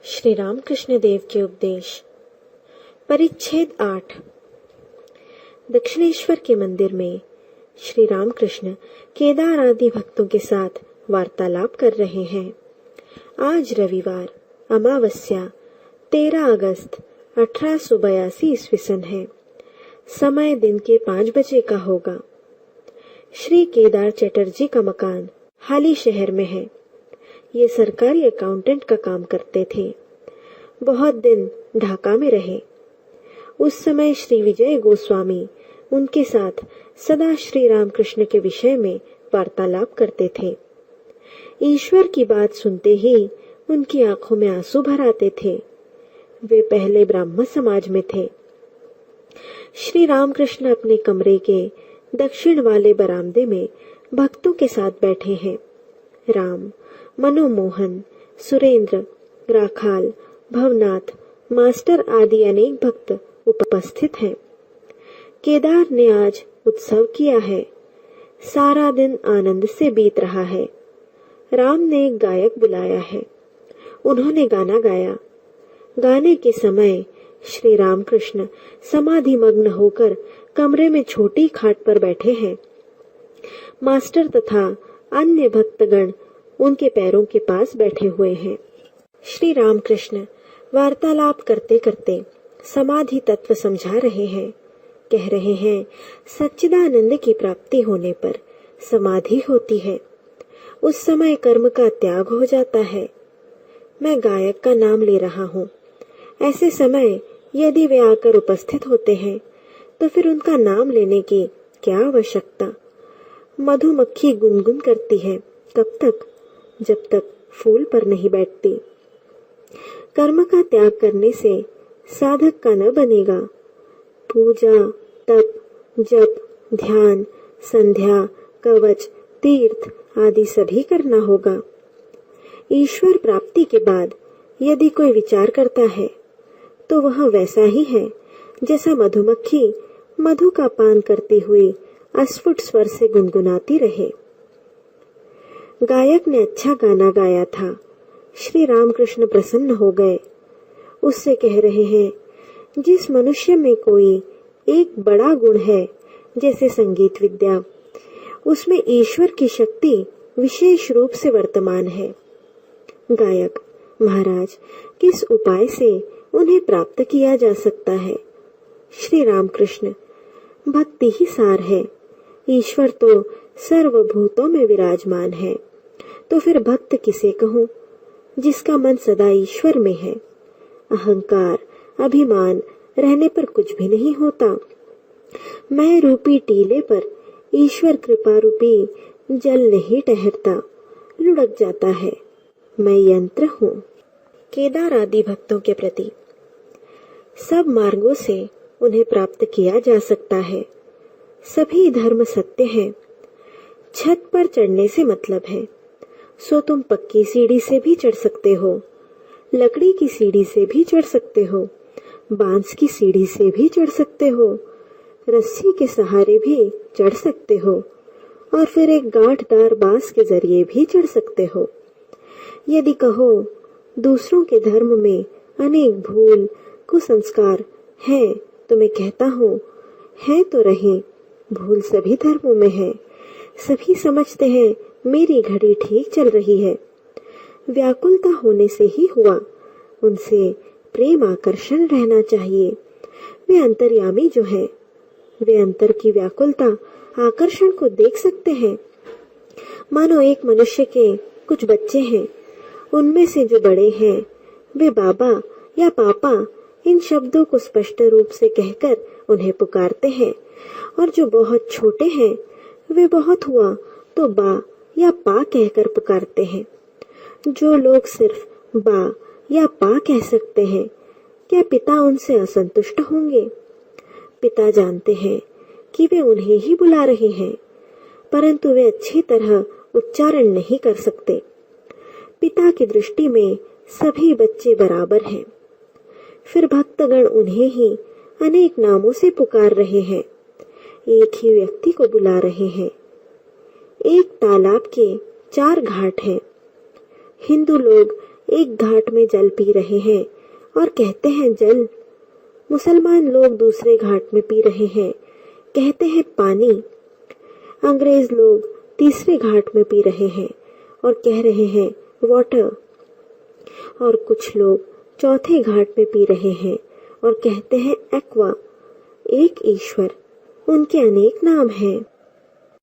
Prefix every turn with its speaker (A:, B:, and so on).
A: श्री रामकृष्ण देव के उपदेश। परिच्छेद 8। दक्षिणेश्वर के मंदिर में श्री रामकृष्ण केदार आदि भक्तों के साथ वार्तालाप कर रहे हैं। आज रविवार अमावस्या 13 अगस्त 1882 ईस्वी सन है। समय दिन के 5 बजे का होगा। श्री केदार चटर्जी का मकान हाली शहर में है। ये सरकारी अकाउंटेंट का काम करते थे। बहुत दिन ढाका में रहे। उस समय श्री विजय गोस्वामी उनके साथ सदा श्री रामकृष्ण के विषय में वार्तालाप करते थे। ईश्वर की बात सुनते ही उनकी आंखों में आंसू भर आते थे। वे पहले ब्राह्मण समाज में थे। श्री रामकृष्ण अपने कमरे के दक्षिण वाले बरामदे में भक्तों के साथ बैठे हैं। राम, मनोमोहन, सुरेंद्र, राखाल, भवनाथ, मास्टर आदि अनेक भक्त उपस्थित हैं। केदार ने आज उत्सव किया है। सारा दिन आनंद से बीत रहा है। राम ने एक गायक बुलाया है। उन्होंने गाना गाया। गाने के समय श्री रामकृष्ण समाधि मग्न होकर कमरे में छोटी खाट पर बैठे हैं। मास्टर तथा अन्य भक्तगण उनके पैरों के पास बैठे हुए हैं। श्री रामकृष्ण वार्तालाप करते करते समाधि तत्व समझा रहे हैं। कह रहे हैं, सच्चिदानंद की प्राप्ति होने पर समाधि होती है। उस समय कर्म का त्याग हो जाता है। मैं गायक का नाम ले रहा हूँ। ऐसे समय यदि वे आकर उपस्थित होते हैं तो फिर उनका नाम लेने की क्या आवश्यकता। मधुमक्खी गुनगुन करती है कब तक, जब तक फूल पर नहीं बैठती। कर्म का त्याग करने से साधक का न बनेगा। पूजा, तप, जप, ध्यान, संध्या, कवच, तीर्थ आदि सभी करना होगा। ईश्वर प्राप्ति के बाद यदि कोई विचार करता है तो वह वैसा ही है जैसा मधुमक्खी मधु का पान करती हुई अस्फुट स्वर से गुनगुनाती रहे। गायक ने अच्छा गाना गाया था। श्री रामकृष्ण प्रसन्न हो गए। उससे कह रहे हैं, जिस मनुष्य में कोई एक बड़ा गुण है जैसे संगीत विद्या, उसमें ईश्वर की शक्ति विशेष रूप से वर्तमान है। गायक, महाराज, किस उपाय से उन्हें प्राप्त किया जा सकता है? श्री रामकृष्ण, भक्ति ही सार है। ईश्वर तो सर्वभूतों में विराजमान है, तो फिर भक्त किसे कहूँ? जिसका मन सदा ईश्वर में है। अहंकार, अभिमान रहने पर कुछ भी नहीं होता। मैं रूपी टीले पर ईश्वर कृपा रूपी जल नहीं ठहरता, लुढ़क जाता है। मैं यंत्र हूँ। केदार आदि भक्तों के प्रति सब मार्गों से उन्हें प्राप्त किया जा सकता है। सभी धर्म सत्य हैं। छत पर चढ़ने से मतलब है, सो तुम पक्की सीढ़ी से भी चढ़ सकते हो, लकड़ी की सीढ़ी से भी चढ़ सकते हो, बांस की सीढ़ी से भी चढ़ सकते हो, रस्सी के सहारे भी चढ़ सकते हो और फिर एक गांठदार बांस के जरिए भी चढ़ सकते हो। यदि कहो दूसरों के धर्म में अनेक भूल कुसंस्कार हैं, तो मैं कहता हूँ, है तो रहे। भूल सभी धर्मों में है। सभी समझते हैं मेरी घड़ी ठीक चल रही है। व्याकुलता होने से ही हुआ। उनसे प्रेम आकर्षण रहना चाहिए। वे अंतर्यामी जो है, वे अंतर की व्याकुलता आकर्षण को देख सकते हैं। मानो एक मनुष्य के कुछ बच्चे हैं। उनमें से जो बड़े हैं वे बाबा या पापा इन शब्दों को स्पष्ट रूप से कहकर उन्हें पुकारते हैं, और जो बहुत छोटे हैं वे बहुत हुआ तो बा या पा कहकर पुकारते हैं। जो लोग सिर्फ बा या पा कह सकते हैं, क्या पिता उनसे असंतुष्ट होंगे? पिता जानते हैं कि वे उन्हें ही बुला रहे हैं, परंतु वे अच्छी तरह उच्चारण नहीं कर सकते। पिता की दृष्टि में सभी बच्चे बराबर हैं। फिर भक्तगण उन्हें ही अनेक नामों से पुकार रहे हैं, एक ही व्यक्ति को बुला रहे हैं। एक तालाब के 4 घाट हैं। हिंदू लोग एक घाट में जल पी रहे हैं और कहते हैं जल। मुसलमान लोग दूसरे घाट में पी रहे हैं, कहते हैं पानी। अंग्रेज लोग तीसरे घाट में पी रहे हैं और कह रहे हैं वाटर। और कुछ लोग चौथे घाट में पी रहे हैं और कहते हैं एक्वा। एक ईश्वर, उनके अनेक नाम हैं।